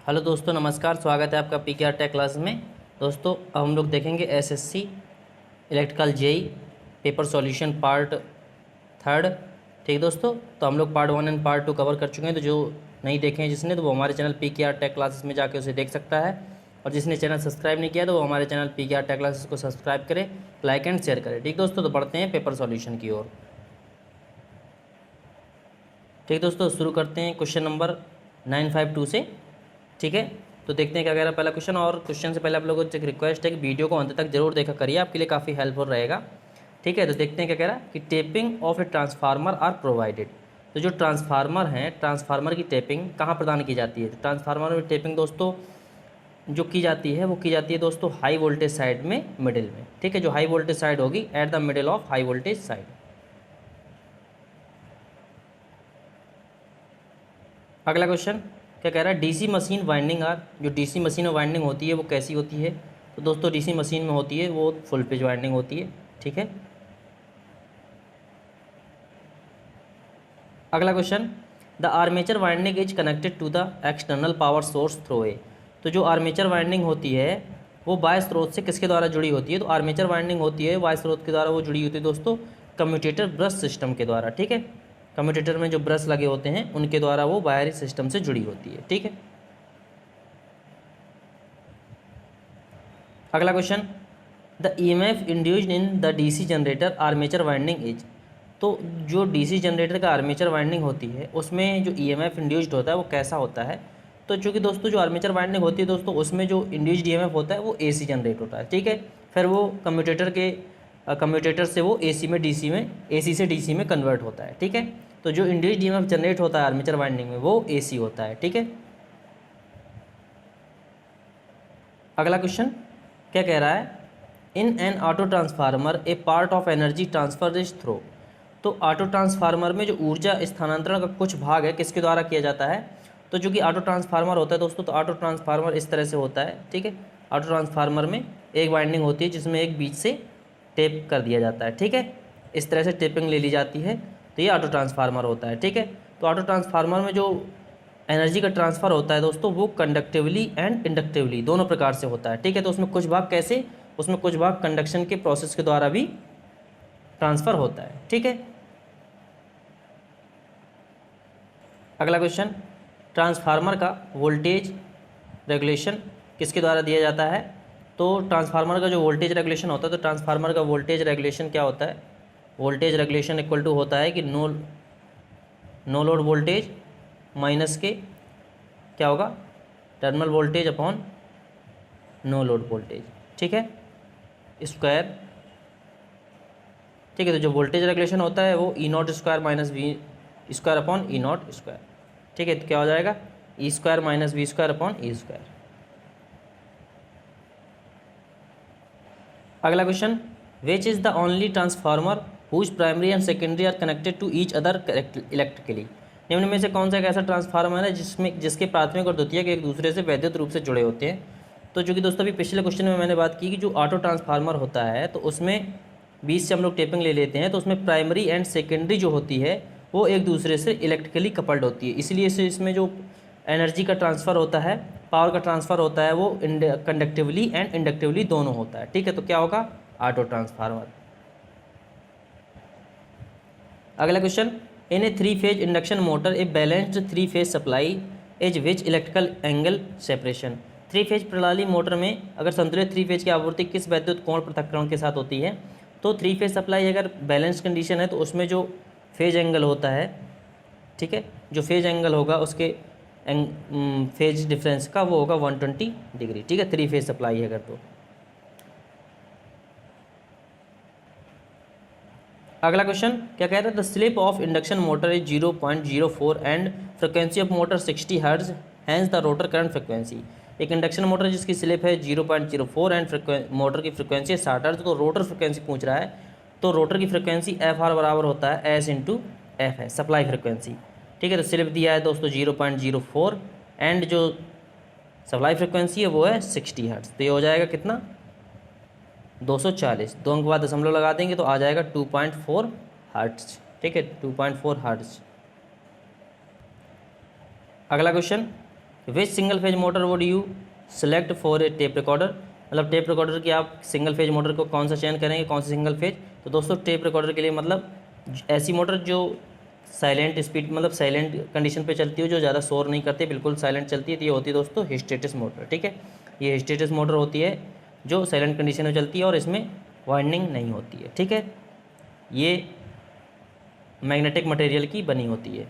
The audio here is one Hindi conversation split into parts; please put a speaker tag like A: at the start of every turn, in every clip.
A: हेलो दोस्तों, नमस्कार। स्वागत है आपका पीकेआर टेक क्लास में। दोस्तों अब हम लोग देखेंगे SSC electrical JEE paper solution part third. ठीक दोस्तों, तो हम लोग पार्ट 1 एंड पार्ट 2 कवर कर चुके हैं। तो जो नहीं देखे हैं जिसने, तो वो हमारे चैनल पीकेआर टेक क्लासेस में जाके उसे देख सकता है। और जिसने चैनल सब्सक्राइब नहीं किया तो वो हमारे चैनल पीकेआर टेक क्लासेस को सब्सक्राइब करे, लाइक एंड शेयर करें। ठीक दोस्तों, तो बढ़ते हैं पेपर सॉल्यूशन की ओर। ठीक दोस्तों, शुरू करते हैं क्वेश्चन नंबर 952 से। ठीक है, तो देखते हैं क्या कह रहा है पहला क्वेश्चन। और क्वेश्चन से पहले आप लोगों को एक रिक्वेस्ट है कि वीडियो को अंत तक जरूर देखा करिए, आपके लिए काफ़ी हेल्पफुल रहेगा। ठीक है, तो देखते हैं क्या कह रहा है कि tapping off a transformer are provided. तो जो ट्रांसफार्मर हैं, ट्रांसफार्मर की टेपिंग कहाँ प्रदान की जाती है? तो ट्रांसफार्मर में टेपिंग दोस्तों जो की जाती है वो की जाती है दोस्तों हाई वोल्टेज साइड में, मिडिल में। ठीक है, जो हाई वोल्टेज साइड होगी at the middle of high voltage side. अगला क्वेश्चन क्या कह रहा है, डीसी मशीन वाइंडिंग आर। जो डीसी मशीन में वाइंडिंग होती है वो कैसी होती है? तो दोस्तों डीसी मशीन में होती है वो फुल पेज वाइंडिंग होती है। ठीक है, अगला question, the armature winding is connected to the external power source through a. तो जो आर्मेचर वाइंडिंग होती है वो बाह्य स्रोत से किसके द्वारा जुड़ी होती है? तो आर्मेचर वाइंडिंग होती है बाह्य स्रोत के द्वारा वो जुड़ी होती है दोस्तों कम्यूटेटर ब्रश सिस्टम के द्वारा। ठीक है, कम्यूटेटर में जो ब्रश लगे होते हैं उनके द्वारा वो बाहरी सिस्टम से जुड़ी होती है। ठीक है, अगला question, the EMF induced in the DC generator armature winding is. तो जो डीसी जनरेटर का आर्मेचर वाइंडिंग होती है उसमें जो ईएमएफ इंड्यूस्ड होता है वो कैसा होता है? तो चूँकि दोस्तों जो आर्मेचर वाइंडिंग होती है दोस्तों उसमें जो इंड्यूस्ड ईएमएफ होता है वो एसी जनरेट होता है। ठीक है, फिर वो कम्यूटेटर से वो एसी में डीसी में, एसी से डीसी में कन्वर्ट होता है। ठीक है, तो जो इंड्यूस्ड ईएमएफ जनरेट होता है आर्मेचर वाइंडिंग में वो एसी होता है। ठीक है, अगला क्वेश्चन क्या कह रहा है, in an auto transformer a part of energy transfer is through. तो ऑटो ट्रांसफार्मर में जो ऊर्जा स्थानांतरण का कुछ भाग है किसके द्वारा किया जाता है? तो जो कि ऑटो ट्रांसफार्मर होता है दोस्तों, तो ऑटो ट्रांसफार्मर इस तरह से होता है। ठीक है, ऑटो ट्रांसफार्मर में एक वाइंडिंग होती है जिसमें एक बीच से टेप कर दिया जाता है। ठीक है, इस तरह से टेपिंग ले ली जाती है, तो ये ऑटो ट्रांसफार्मर होता है। ठीक है, तो ऑटो ट्रांसफार्मर में जो एनर्जी का ट्रांसफ़र होता है दोस्तों वो कंडक्टिवली एंड इंडक्टिवली दोनों प्रकार से होता है। ठीक है, तो उसमें कुछ भाग कैसे, उसमें कुछ भाग कंडक्शन के प्रोसेस के द्वारा भी ट्रांसफ़र होता है। ठीक है, अगला क्वेश्चन, ट्रांसफार्मर का वोल्टेज रेगुलेशन किसके द्वारा दिया जाता है? तो ट्रांसफार्मर का जो वोल्टेज रेगुलेशन होता है, तो ट्रांसफार्मर का वोल्टेज रेगुलेशन क्या होता है? वोल्टेज रेगुलेशन इक्वल टू होता है कि नो लोड वोल्टेज माइनस के क्या होगा, terminal voltage upon no load voltage. ठीक है, स्क्वायर। ठीक है, तो जो वोल्टेज रेगुलेशन होता है वो e not square minus v square upon e not square. ठीक है, तो क्या हो जाएगा, e square minus v square upon e square. अगला question, which is the only transformer whose primary and secondary are connected to each other electrically. निम्न में से कौन सा एक ऐसा ट्रांसफार्मर है जिसके प्राथमिक और द्वितीयक एक दूसरे से वैद्युत रूप से जुड़े होते हैं? तो जो कि दोस्तों अभी पिछले क्वेश्चन में मैंने बात की कि जो ऑटो ट्रांसफार्मर होता है तो उसमें बीच से हम लोग टेपिंग ले लेते हैं, तो उसमें प्राइमरी एंड सेकेंडरी जो होती है वो एक दूसरे से इलेक्ट्रिकली कपल्ड होती है, इसलिए से इसमें जो एनर्जी का ट्रांसफ़र होता है, पावर का ट्रांसफ़र होता है वो कंडक्टिवली एंड इंडक्टिवली दोनों होता है। ठीक है, तो क्या होगा, ऑटो ट्रांसफार्मर। अगला question, in a 3 phase induction motor a balanced 3 phase supply as which electrical angle separation. 3 phase प्रणाली मोटर में अगर संतुलित 3 फेज की आपूर्ति किस वैद्युत कोण पृथक्करण के साथ होती है? तो 3 फेज सप्लाई अगर बैलेंस कंडीशन है तो उसमें जो फेज एंगल होता है, ठीक है, जो फेज एंगल होगा उसके फेज डिफरेंस का वो होगा 120 डिग्री। ठीक है, 3 फेज सप्लाई है अगर तो। अगला क्वेश्चन क्या कह रहा है, the slip of induction motor is 0.04 and frequency of motor 60 hertz, hence the rotor current frequency. एक इंडक्शन मोटर जिसकी स्लिप है 0.04 एंड मोटर की फ्रिक्वेंसी है 60 हर्ट्ज, तो रोटर फ्रिक्वेंसी पूछ रहा है, तो रोटर की फ्रिक्वेंसी एफ आर बराबर होता है एस इंटू एफ है सप्लाई फ्रिक्वेंसी। ठीक है, तो स्लिप दिया है दोस्तों 0.04 एंड जो सप्लाई फ्रिक्वेंसी है वो है 60 हर्ट्ज, तो ये हो जाएगा कितना, 240। 2 अंक के बाद दशमलव लगा देंगे तो आ जाएगा 2.4 हर्ट्ज। ठीक है, 2.4 हर्ट्ज। अगला question, which single phase motor would you select for a tape recorder, मतलब टेप रिकॉर्डर की आप सिंगल फेज मोटर को कौन सा चयन करेंगे, कौन सा सिंगल फेज। तो दोस्तों टेप रिकॉर्डर के लिए मतलब ऐसी मोटर जो साइलेंट स्पीड मतलब साइलेंट कंडीशन पे चलती हो, जो ज़्यादा शोर नहीं करती, बिल्कुल साइलेंट चलती है, तो ये होती है दोस्तों हिस्टेरिसिस मोटर। ठीक है, ये हिस्टेरिसिस मोटर होती है जो साइलेंट कंडीशन में चलती है और इसमें वाइंडिंग नहीं होती है। ठीक है, ये मैग्नेटिक मटेरियल की बनी होती है।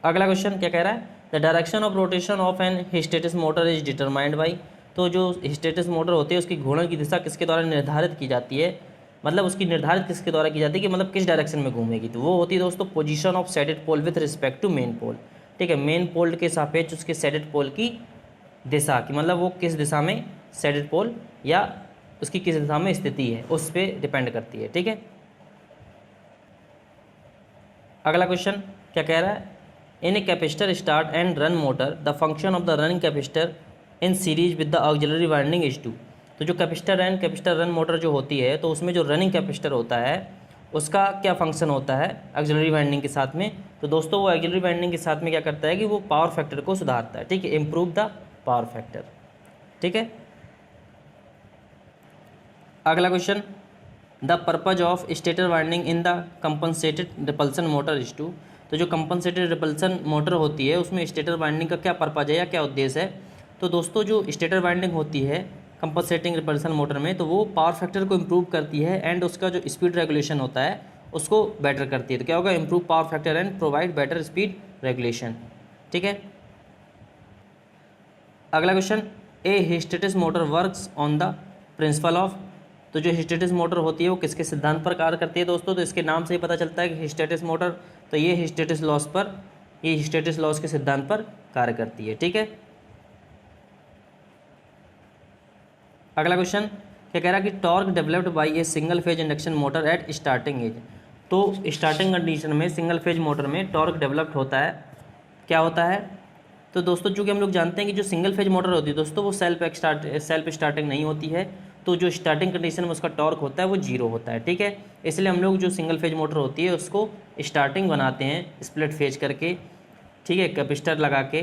A: अगला क्वेश्चन क्या कह रहा है, the direction of rotation of an hysteresis motor is determined by, तो जो हिस्टेरिसिस मोटर होती है उसकी घूर्णन की दिशा किसके द्वारा निर्धारित की जाती है, मतलब उसकी निर्धारित किसके द्वारा की जाती है कि मतलब किस डायरेक्शन में घूमेगी, तो वो होती है दोस्तों पोजीशन ऑफ सेटेड pole with respect to main pole. ठीक है, मेन पोल के सापेक्ष उसके सेटेड पोल की दिशा की, मतलब वो किस दिशा में सेटेड पोल या उसकी किस दिशा में स्थिति है उस पर डिपेंड करती है। ठीक है, अगला क्वेश्चन क्या कह रहा है, in a capacitor start and run motor the function of the running capacitor in series with the auxiliary winding is to, तो जो capacitor and capacitor run motor जो होती है तो उसमें जो रनिंग कैपेसिटर होता है उसका क्या फंक्शन होता है ऑक्सिलरी वाइंडिंग के साथ में, तो दोस्तों वो ऑक्सिलरी वाइंडिंग के साथ में क्या करता है कि वो पावर फैक्टर को सुधारता है। ठीक है, इम्प्रूव द पावर फैक्टर। ठीक है, अगला question, the purpose of stator winding in the compensated repulsion motor is to, तो जो कंपनसेटेड रिपल्सन मोटर होती है उसमें स्टेटर वाइंडिंग का क्या पर्पज है या क्या उद्देश्य है, तो दोस्तों जो स्टेटर वाइंडिंग होती है कंपनसेटिंग रिपल्सन मोटर में तो वो पावर फैक्टर को इम्प्रूव करती है एंड उसका जो स्पीड रेगुलेशन होता है उसको बेटर करती है। तो क्या होगा, improve power factor and provide better speed regulation. ठीक है, अगला question, A hysteresis motor works on the principle of, तो जो हिस्टेरिसिस मोटर होती है वो किसके सिद्धांत पर कार्य करती है दोस्तों, तो इसके नाम से ही पता चलता है कि हिस्टेरिसिस मोटर, तो ये हिस्टेरिसिस लॉस पर, ये हिस्टेरिसिस लॉस के सिद्धांत पर कार्य करती है। ठीक है, अगला क्वेश्चन क्या कह रहा है कि torque developed by a single phase induction motor at starting is, तो स्टार्टिंग कंडीशन में सिंगल फेज मोटर में टॉर्क डेवलप्ड होता है, क्या होता है, तो दोस्तों चूँकि हम लोग जानते हैं कि जो सिंगल फेज मोटर होती है दोस्तों वो सेल्फ स्टार्टिंग नहीं होती है, तो जो स्टार्टिंग कंडीशन में उसका टॉर्क होता है वो जीरो होता है। ठीक है, इसलिए हम लोग जो सिंगल फेज मोटर होती है उसको स्टार्टिंग बनाते हैं स्प्लिट फेज करके, ठीक है, कैपेसिटर लगा के।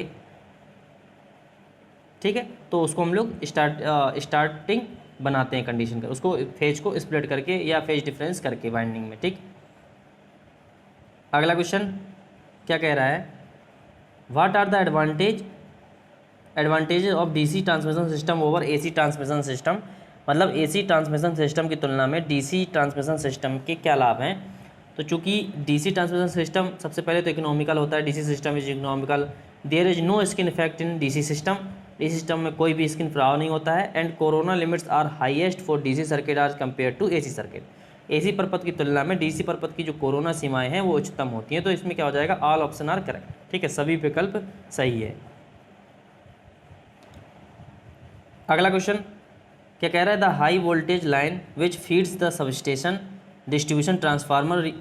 A: ठीक है, तो उसको हम लोग स्टार्टिंग बनाते हैं कंडीशन कर, उसको फेज को स्प्लिट करके या फेज डिफरेंस करके वाइंडिंग में। ठीक, अगला क्वेश्चन क्या कह रहा है, what are the advantages of DC transmission system over AC transmission system, मतलब एसी ट्रांसमिशन सिस्टम की तुलना में डीसी ट्रांसमिशन सिस्टम के क्या लाभ हैं, तो चूँकि डीसी ट्रांसमिशन सिस्टम सबसे पहले तो इकोनॉमिकल होता है, DC system is economical, there is no skin effect in DC system, DC system में कोई भी स्किन प्रभाव नहीं होता है, and corona limits are highest for DC circuit as compare to AC circuit, AC परपथ की तुलना में डीसी परपथ की जो कोरोना सीमाएं हैं वो उच्चतम होती हैं। तो इसमें क्या हो जाएगा, ऑल ऑप्शन आर करेक्ट। ठीक है, सभी विकल्प सही है। अगला क्वेश्चन क्या कह रहा है, the high voltage line which feeds the substation distribution transformer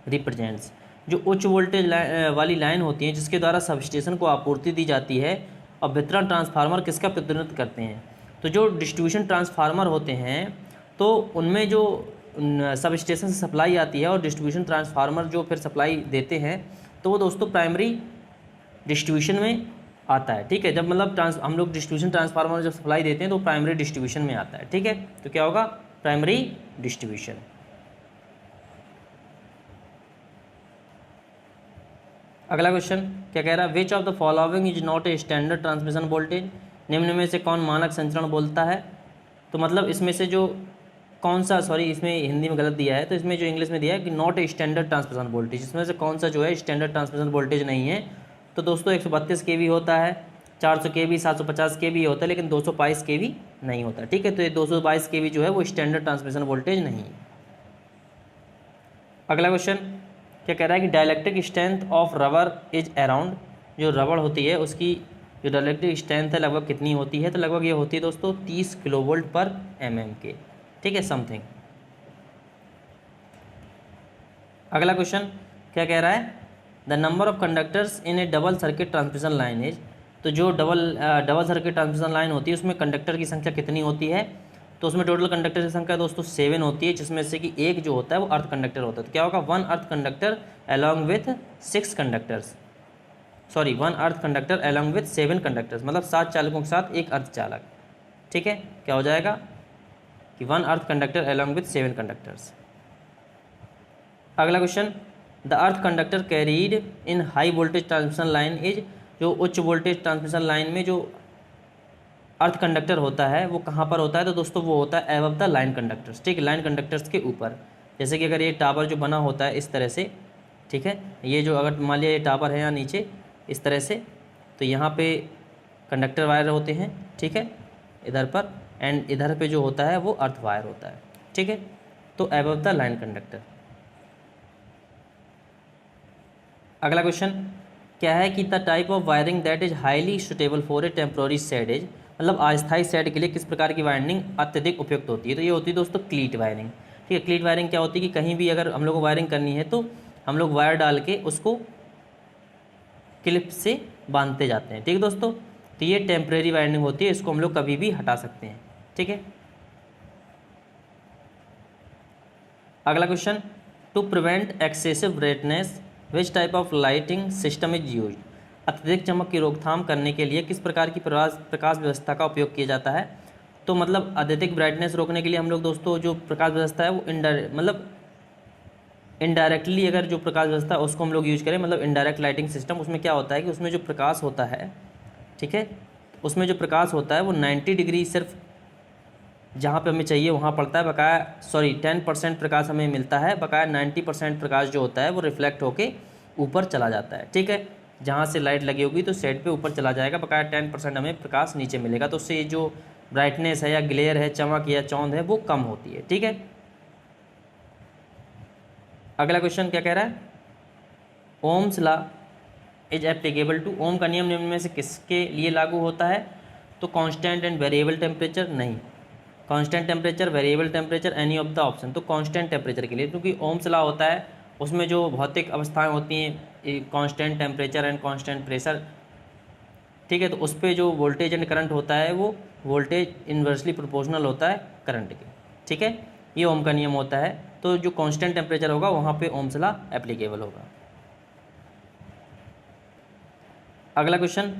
A: represents, जो उच्च वोल्टेज वाली लाइन होती है जिसके द्वारा सबस्टेशन को आपूर्ति दी जाती है और वितरण ट्रांसफार्मर किसका प्रतिनिधित्व करते हैं, तो जो डिस्ट्रीब्यूशन ट्रांसफार्मर होते हैं तो उनमें जो सब स्टेशन से सप्लाई आती है और डिस्ट्रीब्यूशन ट्रांसफार्मर जो फिर सप्लाई देते हैं तो वो दोस्तों प्राइमरी डिस्ट्रीब्यूशन में आता है। ठीक है, जब मतलब हम लोग डिस्ट्रीब्यूशन ट्रांसफार्मर जब सप्लाई देते हैं तो प्राइमरी डिस्ट्रीब्यूशन में आता है। ठीक है, तो क्या होगा, प्राइमरी डिस्ट्रीब्यूशन। अगला क्वेश्चन क्या कह रहा है, विच of the following is not a standard transmission voltage, निम्न में से कौन मानक संचरण बोलता है, तो मतलब इसमें से जो कौन सा, सॉरी इसमें हिंदी में गलत दिया है, तो इसमें जो इंग्लिश में दिया है कि not a standard transmission voltage, इसमें से कौन सा जो है स्टैंडर्ड ट्रांसमिशन वोल्टेज नहीं है, तो दोस्तों 132 kV होता है, 400 kV 750 kV होता है, लेकिन 222 kV नहीं होता। ठीक है, तो ये 222 kV जो है वो स्टैंडर्ड ट्रांसमिशन वोल्टेज नहीं है। अगला क्वेश्चन क्या कह रहा है कि dielectric strength of rubber is around, जो रबड़ होती है उसकी जो डाइलेक्ट्रिक स्ट्रेंथ है लगभग कितनी होती है, तो लगभग ये होती है दोस्तों 30 किलोवोल्ट पर mm के। ठीक है, समथिंग। अगला क्वेश्चन क्या कह रहा है, the number of conductors in A double circuit transmission line is, तो जो डबल सर्किट ट्रांसमिशन लाइन होती है उसमें कंडक्टर की संख्या कितनी होती है, तो उसमें टोटल कंडक्टर की संख्या दोस्तों 7 होती है, जिसमें से कि एक जो होता है वो अर्थ कंडक्टर होता है, तो क्या होगा 1 earth conductor along with 6 conductors. Sorry 1 earth conductor along with 7 conductors, मतलब 7 चालकों के साथ एक अर्थ चालक। ठीक है, क्या हो जाएगा कि 1 earth conductor along with 7 conductors. अगला question, the earth conductor carried in high voltage transmission line is, जो उच्च वोल्टेज ट्रांसमिशन लाइन में जो अर्थ कंडक्टर होता है वो कहाँ पर होता है, तो दोस्तों वो होता है एबव द लाइन कंडक्टर्स। ठीक है, लाइन कंडक्टर्स के ऊपर। जैसे कि अगर ये टावर जो बना होता है इस तरह से, ठीक है, ये जो अगर मान लिया ये टावर है यहाँ नीचे इस तरह से, तो यहाँ पे कंडक्टर वायर होते हैं, ठीक है, इधर पर, एंड इधर पे जो होता है वो अर्थ वायर होता है। ठीक है, तो एबव द लाइन कंडक्टर। अगला क्वेश्चन क्या है कि the type of wiring that is highly suitable for a temporary sheds, मतलब अस्थायी शेड के लिए किस प्रकार की वायरिंग अत्यधिक उपयुक्त होती है, तो ये होती है दोस्तों क्लीट वायरिंग। ठीक है, क्लीट वायरिंग क्या होती है कि कहीं भी अगर हम लोग को वायरिंग करनी है तो हम लोग वायर डाल के उसको क्लिप से बांधते जाते हैं। ठीक है दोस्तों, तो ये टेम्प्रेरी वायरिंग होती है, इसको हम लोग कभी भी हटा सकते हैं। ठीक है, अगला question, to prevent excessive brightness which type of lighting system is use, अत्यधिक चमक की रोकथाम करने के लिए किस प्रकार की प्रकाश व्यवस्था का उपयोग किया जाता है, तो मतलब अत्यधिक ब्राइटनेस रोकने के लिए हम लोग दोस्तों जो प्रकाश व्यवस्था है वो इनडायरेक्टली अगर जो प्रकाश व्यवस्था है उसको हम लोग यूज करें, मतलब इनडायरेक्ट लाइटिंग सिस्टम, उसमें क्या होता है कि उसमें जो प्रकाश होता है, ठीक है, उसमें जो प्रकाश होता है वो 90 डिग्री सिर्फ जहाँ पे हमें चाहिए वहाँ पड़ता है, बकाया 10% प्रकाश हमें मिलता है, बकाया 90% प्रकाश जो होता है वो रिफ्लेक्ट होके ऊपर चला जाता है। ठीक है, जहाँ से लाइट लगी होगी तो शेड पे ऊपर चला जाएगा, बकाया 10% हमें प्रकाश नीचे मिलेगा, तो उससे जो ब्राइटनेस है या ग्लेयर है, चमक या चौंध है, वो कम होती है। ठीक है, अगला क्वेश्चन क्या कह रहा है, Ohm's law is applicable to, Ohm का नियम निम्न में से किसके लिए लागू होता है, तो कांस्टेंट एंड वेरिएबल टेम्परेचर, नहीं, constant temperature, variable temperature, any of the option, तो कांस्टेंट टेम्परेचर के लिए, क्योंकि ओम्स लॉ होता है उसमें जो भौतिक अवस्थाएं होती हैं, constant temperature and constant pressure, ठीक है, तो उस पर जो वोल्टेज एंड करंट होता है वो वोल्टेज इन्वर्सली प्रोपोर्शनल होता है करंट के। ठीक है, ये ओम का नियम होता है, तो जो कांस्टेंट टेम्परेचर होगा वहाँ पे ओम्स लॉ एप्लीकेबल होगा। अगला question,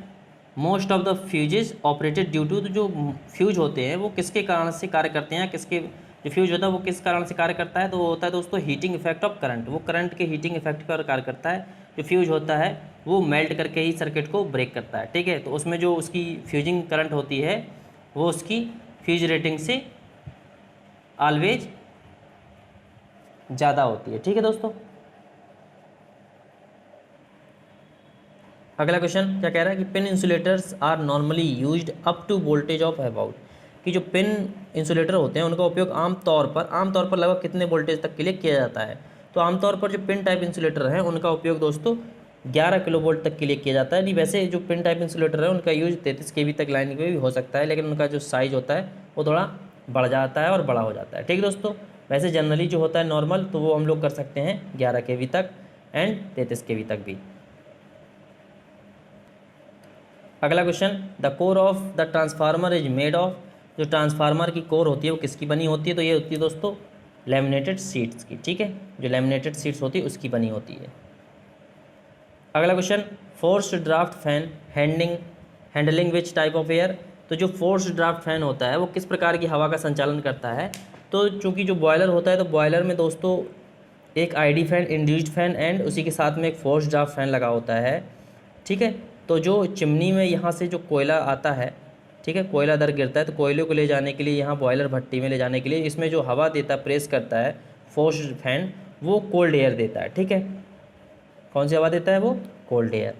A: most of the fuses operated due to, जो फ्यूज होते हैं वो किसके कारण से कार्य करते हैं, किसके, जो फ्यूज होता है वो किस कारण से कार्य करता है, तो वो होता है दोस्तों हीटिंग इफेक्ट ऑफ करंट, वो करंट के हीटिंग इफेक्ट पर कार्य करता है। जो फ्यूज होता है वो मेल्ट करके ही सर्किट को ब्रेक करता है। ठीक है, तो उसमें जो उसकी फ्यूजिंग करंट होती है वो उसकी फ्यूज रेटिंग से ऑलवेज ज़्यादा होती है। ठीक है दोस्तों, अगला क्वेश्चन क्या कह रहा है कि pin insulators are normally used up to voltage of about, कि जो पिन इंसुलेटर होते हैं उनका उपयोग आमतौर पर लगभग कितने वोल्टेज तक के लिए किया जाता है, तो आमतौर पर जो पिन टाइप इंसुलेटर हैं उनका उपयोग दोस्तों 11 किलो वोल्ट तक के लिए किया जाता है। नहीं, वैसे जो पिन टाइप इंसुलेटर है उनका यूज 33 kV तक लाइन में भी हो सकता है, लेकिन उनका जो साइज होता है वो थोड़ा बढ़ जाता है और बड़ा हो जाता है। ठीक है दोस्तों, वैसे जनरली जो होता है नॉर्मल तो वो हम लोग कर सकते हैं 11 kV तक एंड 33 kV तक भी। अगला question, the core of the transformer is made of, जो ट्रांसफार्मर की कोर होती है वो किसकी बनी होती है, तो ये होती है दोस्तों लेमिनेटेड शीट्स की। ठीक है, जो लेमिनेटेड शीट्स होती है उसकी बनी होती है। अगला question, forced draft fan handling which type of air, तो जो फोर्स्ड ड्राफ्ट फैन होता है वो किस प्रकार की हवा का संचालन करता है, तो चूंकि जो बॉयलर होता है तो बॉयलर में दोस्तों एक ID fan, induced fan and उसी के साथ में एक फोर्स्ड ड्राफ्ट फैन लगा होता है। ठीक है, तो जो चिमनी में यहाँ से जो कोयला आता है, ठीक है, कोयला दर गिरता है, तो कोयले को ले जाने के लिए यहाँ बॉयलर भट्टी में ले जाने के लिए इसमें जो हवा देता है, प्रेस करता है फोर्स्ड फैन, वो कोल्ड एयर देता है। ठीक है, कौन सी हवा देता है, वो कोल्ड एयर।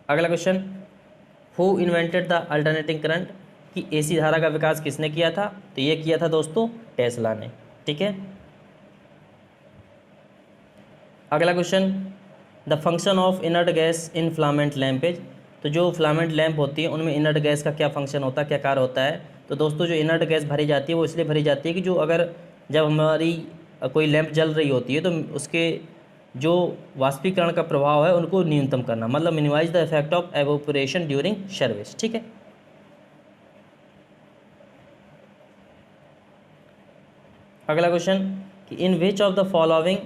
A: अगला question, who invented the alternating current, कि एसी धारा का विकास किसने किया था, तो ये किया था दोस्तों टेस्ला ने। ठीक है, अगला question, the function of inert gas in filament lamps, तो जो फ्लामेंट लैंप होती है उनमें इनर्ट गैस का क्या फंक्शन होता है, क्या कार्य होता है, तो दोस्तों जो इनर्ट गैस भरी जाती है वो इसलिए भरी जाती है कि जो अगर जब हमारी कोई लैंप जल रही होती है तो उसके जो वाष्पीकरण का प्रभाव है उनको न्यूनतम करना, मतलब minimize the effect of evaporation during service. ठीक है, अगला क्वेश्चन कि in which of the following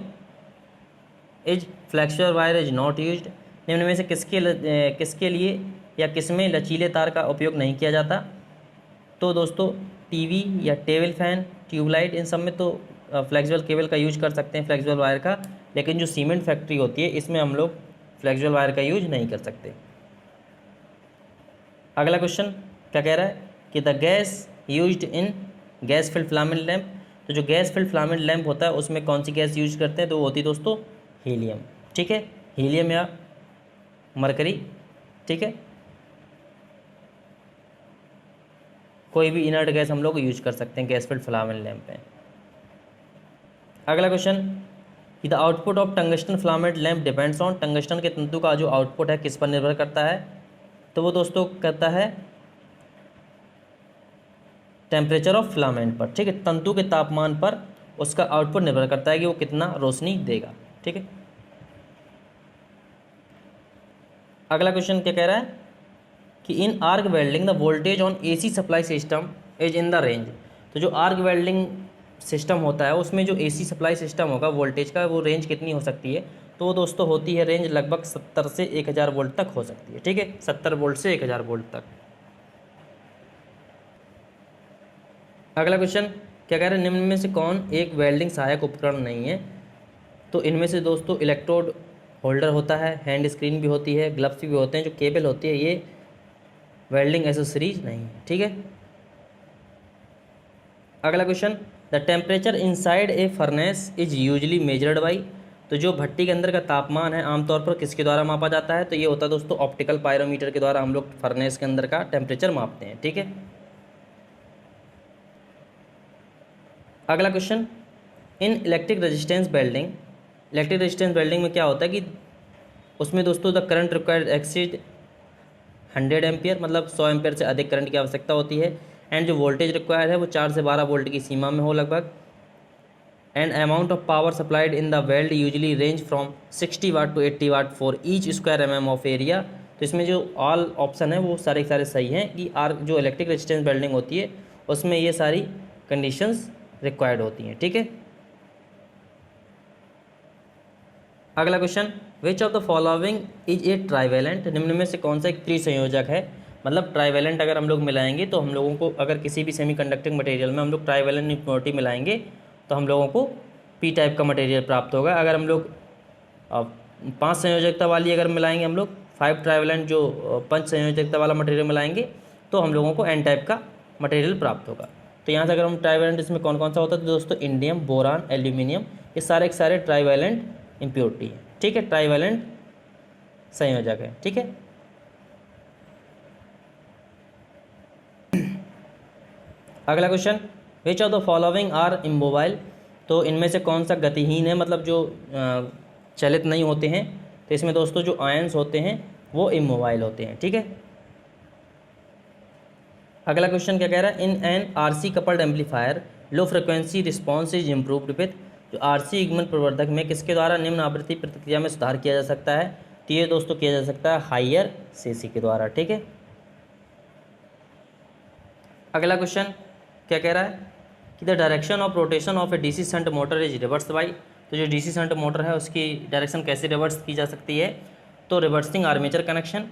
A: is flexible wire is not used. निम्न में से किसके लिए या किसमें लचीले तार का उपयोग नहीं किया जाता? तो दोस्तों टीवी या टेबल फैन, ट्यूबलाइट, इन सब में तो फ्लेक्सिबल केबल का यूज कर सकते हैं, फ्लेक्सिबल वायर का, लेकिन जो सीमेंट फैक्ट्री होती है इसमें हम लोग फ्लेक्सिबल वायर का यूज नहीं कर सकते। अगला क्वेश्चन क्या कह रहा है कि the gas used in gas filled filament lamp. तो जो गैस फिल्ड फिलामेंट लैम्प होता है उसमें कौन सी गैस यूज करते हैं? तो वो होती है दोस्तों हीलियम। ठीक है, हीलियम या मरकरी। ठीक है, कोई भी इनर्ट गैस हम लोग यूज कर सकते हैं गैस फिल्ड फिलामेंट लैम्प में। अगला क्वेश्चन कि the output of tungsten filament lamp depends on. Tungsten के तंतु का जो आउटपुट है किस पर निर्भर करता है? तो वो दोस्तों करता है टेम्परेचर ऑफ फिलामेंट पर। ठीक है, तंतु के तापमान पर उसका आउटपुट निर्भर करता है कि वो कितना रोशनी देगा। ठीक है, अगला क्वेश्चन क्या कह रहा है कि in arc welding the voltage on AC supply system is in the range. तो जो आर्क वेल्डिंग सिस्टम होता है उसमें जो एसी सप्लाई सिस्टम होगा वोल्टेज का, वो रेंज कितनी हो सकती है? तो वो दोस्तों होती है रेंज लगभग 70 से 1000 वोल्ट तक हो सकती है। ठीक है, 70 वोल्ट से 1000 वोल्ट तक। अगला क्वेश्चन क्या कह रहे हैं, निम्न में से कौन एक वेल्डिंग सहायक उपकरण नहीं है? तो इनमें से दोस्तों इलेक्ट्रोड होल्डर होता है, हैंड स्क्रीन भी होती है, ग्लव्स भी होते हैं, जो केबल होती है ये वेल्डिंग एसेसरीज नहीं है। ठीक है, अगला question the temperature inside a furnace is usually measured by. तो जो भट्टी के अंदर का तापमान है आमतौर पर किसके द्वारा मापा जाता है? तो ये होता है दोस्तों ऑप्टिकल पायरोमीटर के द्वारा हम लोग फर्नेस के अंदर का टेम्परेचर मापते हैं। ठीक है, अगला क्वेश्चन इन electric resistance welding. Electric resistance welding में क्या होता है कि उसमें दोस्तों the current required exceed 100 ampere, मतलब 100 एम्पियर से अधिक करंट की आवश्यकता होती है। एंड जो वोल्टेज रिक्वायर्ड है वो 4 से 12 वोल्ट की सीमा में हो लगभग। And amount of power supplied in the weld usually range from 60 watt to 80 watt for each square mm of area. तो इसमें जो ऑल ऑप्शन है वो सारे सारे सही हैं कि जो इलेक्ट्रिक रेजिस्टेंस वेल्डिंग होती है उसमें ये सारी कंडीशंस रिक्वायर्ड होती हैं। ठीक है, अगला question which of the following is a trivalent. निम्न में से कौन सा एक त्रिसंयोजक है? मतलब ट्राइवेलेंट अगर हम लोग मिलाएंगे तो हम लोगों को, अगर किसी भी सेमीकंडक्टिंग मटेरियल में हम लोग ट्राइवेलेंट इम्प्योरिटी मिलाएंगे तो हम लोगों को पी टाइप का मटेरियल प्राप्त होगा। अगर हम लोग 5 संयोजकता वाली अगर मिलाएंगे, हम लोग 5 ट्राइवेलेंट जो 5 संयोजकता वाला मटेरियल मिलाएंगे तो हम लोगों को एन टाइप का मटेरियल प्राप्त होगा। तो यहाँ से अगर हम ट्राइवेलेंट इसमें कौन कौन सा होता है तो दोस्तों इंडियम, बोरान, एल्यूमिनियम, ये सारे के सारे ट्राइवेलेंट इम्प्योरिटी है। ठीक है, ट्राइवेलेंट संयोजक है। ठीक है, अगला question which of the following are immobile. तो इनमें से कौन सा गतिहीन है, मतलब जो चलित नहीं होते हैं? तो इसमें दोस्तों जो आयंस होते हैं वो इमोबाइल होते हैं। ठीक है, अगला क्वेश्चन क्या कह रहा है in N RC coupled amplifier low frequency response is improved with. जो आरसी युग्मन प्रवर्धक में किसके द्वारा निम्न आवृत्ति प्रतिक्रिया में सुधार किया जा सकता है? तो ये दोस्तों किया जा सकता है हायर सीसी के द्वारा। ठीक है, अगला क्वेश्चन क्या कह रहा है कि the direction of rotation of A DC shunt motor is reverse by. तो जो डीसी शंट मोटर है उसकी डायरेक्शन कैसे रिवर्स की जा सकती है? तो रिवर्सिंग आर्मेचर कनेक्शन,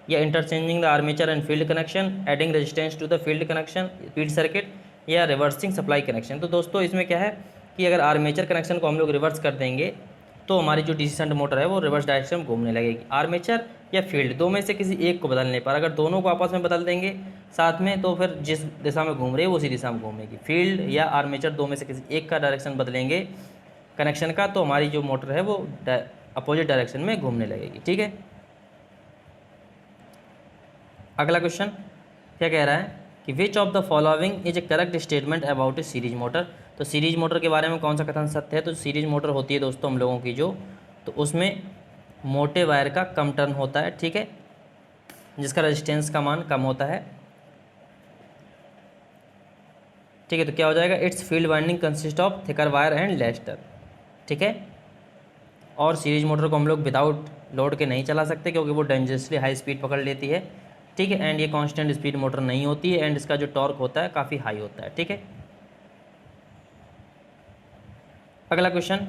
A: या interchanging the armature and field connection, adding resistance to the field connection field circuit, या रिवर्सिंग सप्लाई कनेक्शन। तो दोस्तों इसमें क्या है कि अगर आर्मेचर कनेक्शन को हम लोग रिवर्स कर देंगे तो हमारी जो डीसी शंट मोटर है वो रिवर्स डायरेक्शन में घूमने लगेगी। आर्मेचर या फील्ड, दो में से किसी एक को बदलने पर, अगर दोनों को आपस में बदल देंगे साथ में तो फिर जिस दिशा में घूम रही है उसी दिशा में घूमेगी। फील्ड या आर्मेचर दो में से किसी एक का डायरेक्शन बदलेंगे कनेक्शन का तो हमारी जो मोटर है वो अपोजिट डायरेक्शन में घूमने लगेगी। ठीक है, अगला क्वेश्चन क्या कह रहा है कि विच of the following is A correct statement about A series motor. तो सीरीज मोटर के बारे में कौन सा कथन सत्य है? तो सीरीज मोटर होती है दोस्तों हम लोगों की जो, तो उसमें मोटे वायर का कम टर्न होता है। ठीक है, जिसका रेजिस्टेंस का मान कम होता है। ठीक है, तो क्या हो जाएगा it's field winding consist of thicker wire and less turn. ठीक है, और सीरीज मोटर को हम लोग विदाउट लोड के नहीं चला सकते क्योंकि वो डेंजरसली हाई स्पीड पकड़ लेती है। ठीक है, एंड ये कांस्टेंट स्पीड मोटर नहीं होती है, एंड इसका जो टॉर्क होता है काफ़ी हाई होता है। ठीक है, अगला question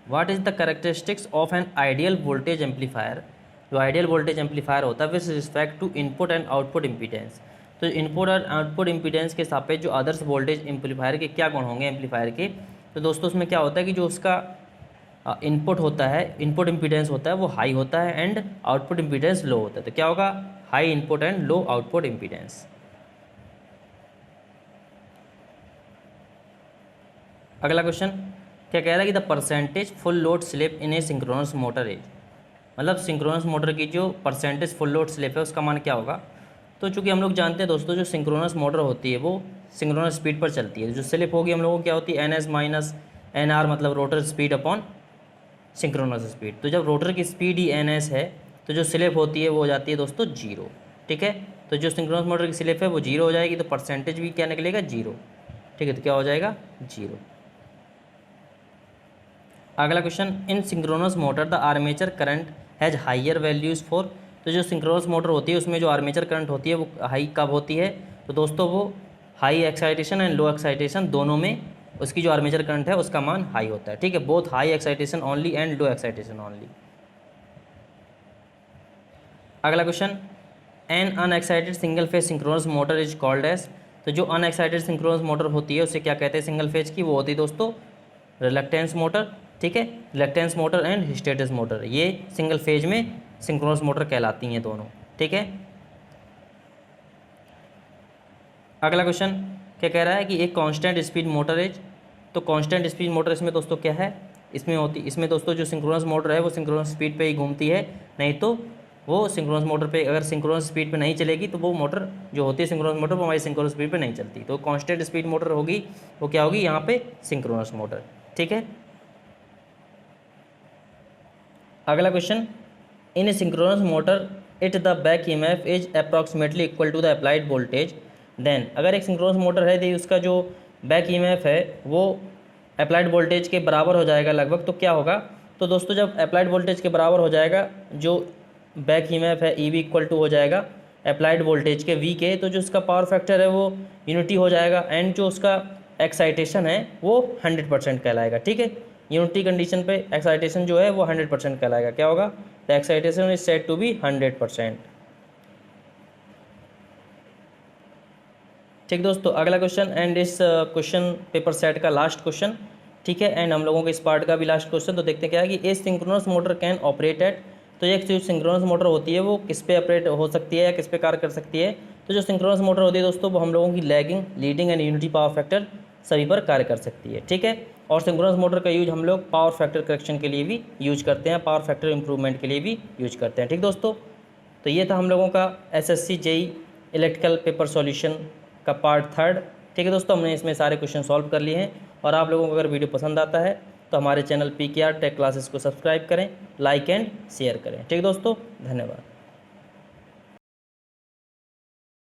A: what is the characteristics of an ideal voltage amplifier. जो आइडियल वोल्टेज एम्पलीफायर होता है with respect to input and output impedance. तो इनपुट और आउटपुट इम्पीडेंस के सापेक्ष जो आदर्श वोल्टेज एम्पलीफायर के क्या गुण होंगे एम्पलीफायर के। तो दोस्तों उसमें क्या होता है कि जो उसका इनपुट होता है, इनपुट इम्पीडेंस होता है वो हाई होता है एंड आउटपुट इम्पीडेंस लो होता है। तो क्या होगा, high input and low output impedance. अगला क्वेश्चन क्या कह रहा है कि the percentage full load slip in a synchronous motor is. मतलब सिंक्रोनस मोटर की जो परसेंटेज फुल लोड स्लिप है उसका मान क्या होगा। तो चूंकि हम लोग जानते हैं दोस्तों जो सिंक्रोनस मोटर होती है वो सिंक्रोनस स्पीड पर चलती है। जो स्लिप होगी हम लोगों को क्या होती है, NS माइनस NR, मतलब rotor speed upon synchronous speed. तो जब रोटर की स्पीड ही NS है तो जो स्लिप होती है वो हो जाती है दोस्तों जीरो। ठीक है, तो जो सिंक्रोनस मोटर की स्लिप है वो जीरो हो जाएगी, तो परसेंटेज भी क्या निकलेगा, जीरो। ठीक है, तो क्या हो जाएगा, जीरो। अगला question, in synchronous motor the armature current has higher values for. तो जो सिंक्रोनस मोटर होती है उसमें जो आर्मेचर करंट होती है वो हाई कब होती है। तो दोस्तों वो high excitation and low excitation दोनों में उसकी जो आर्मेचर करंट है उसका मान हाई होता है। ठीक है, both high excitation only and low excitation only. अगला question, an unexcited single phase synchronous motor is called as. तो जो अनएक्साइटेड सिंक्रोनस मोटर होती है उसे क्या कहते हैं सिंगल फेज की, वो होती है दोस्तों रिलक्टेंस मोटर। ठीक है, reluctance motor and hysteresis motor, ये सिंगल फेज में सिंक्रोनस मोटर कहलाती हैं दोनों। ठीक है, अगला क्वेश्चन क्या कह रहा है कि एक कांस्टेंट स्पीड मोटर इज। तो कांस्टेंट स्पीड मोटर इसमें दोस्तों क्या है, इसमें दोस्तों जो सिंक्रोनस मोटर है वो सिंक्रोनस स्पीड पे ही घूमती है, नहीं तो वो सिंक्रोनस मोटर पे अगर सिंक्रोनस स्पीड पे नहीं चलेगी तो वो मोटर जो होती है सिंक्रोनस मोटर वो हमारी सिंक्रोनस स्पीड पे नहीं चलती। तो कांस्टेंट स्पीड मोटर होगी वो क्या होगी यहाँ पे, सिंक्रोनस मोटर। ठीक है, अगला question, in a synchronous motor it the back EMF is approximately equal to the applied voltage then. अगर एक सिंक्रोनस मोटर है तो उसका जो बैक EMF है वो अप्लाइड वोल्टेज के बराबर हो जाएगा लगभग। तो क्या होगा, तो दोस्तों जब अप्लाइड वोल्टेज के बराबर हो जाएगा जो बैक EMF है EV इक्वल टू हो जाएगा अप्लाइड वोल्टेज के V के। तो जो उसका पावर फैक्टर है वो यूनिटी हो जाएगा एंड जो उसका एक्साइटेशन है वो 100% कहलाएगा। ठीक है, यूनिटी कंडीशन पे एक्साइटेशन जो है वो 100% कहलाएगा। क्या होगा, the excitation is said to be 100%। ठीक दोस्तों, अगला क्वेश्चन एंड इस क्वेश्चन पेपर सेट का लास्ट क्वेश्चन। ठीक है, एंड हम लोगों के इस पार्ट का भी लास्ट क्वेश्चन। तो देखते हैं क्या है कि ए synchronous motor can operate at. तो एक जो सिंक्रोनस मोटर होती है वो किस पे ऑपरेट हो सकती है या किस पे कार्य कर सकती है। तो जो सिंक्रोनस मोटर होती है दोस्तों वो हम लोगों की lagging, leading and unity power factor सभी पर कार्य कर सकती है। ठीक है, और सिंक्रोनस मोटर का यूज हम लोग पावर फैक्टर करेक्शन के लिए भी यूज करते हैं, पावर फैक्टर इंप्रूवमेंट के लिए भी यूज करते हैं। ठीक दोस्तों, तो ये था हम लोगों का SSC JEE electrical paper solution का पार्ट 3। ठीक है दोस्तों, हमने इसमें सारे क्वेश्चन सॉल्व कर लिए हैं। और आप लोगों को अगर वीडियो पसंद आता है तो हमारे चैनल PKR टेक क्लासेस को सब्सक्राइब करें, लाइक एंड शेयर करें। ठीक दोस्तों, धन्यवाद।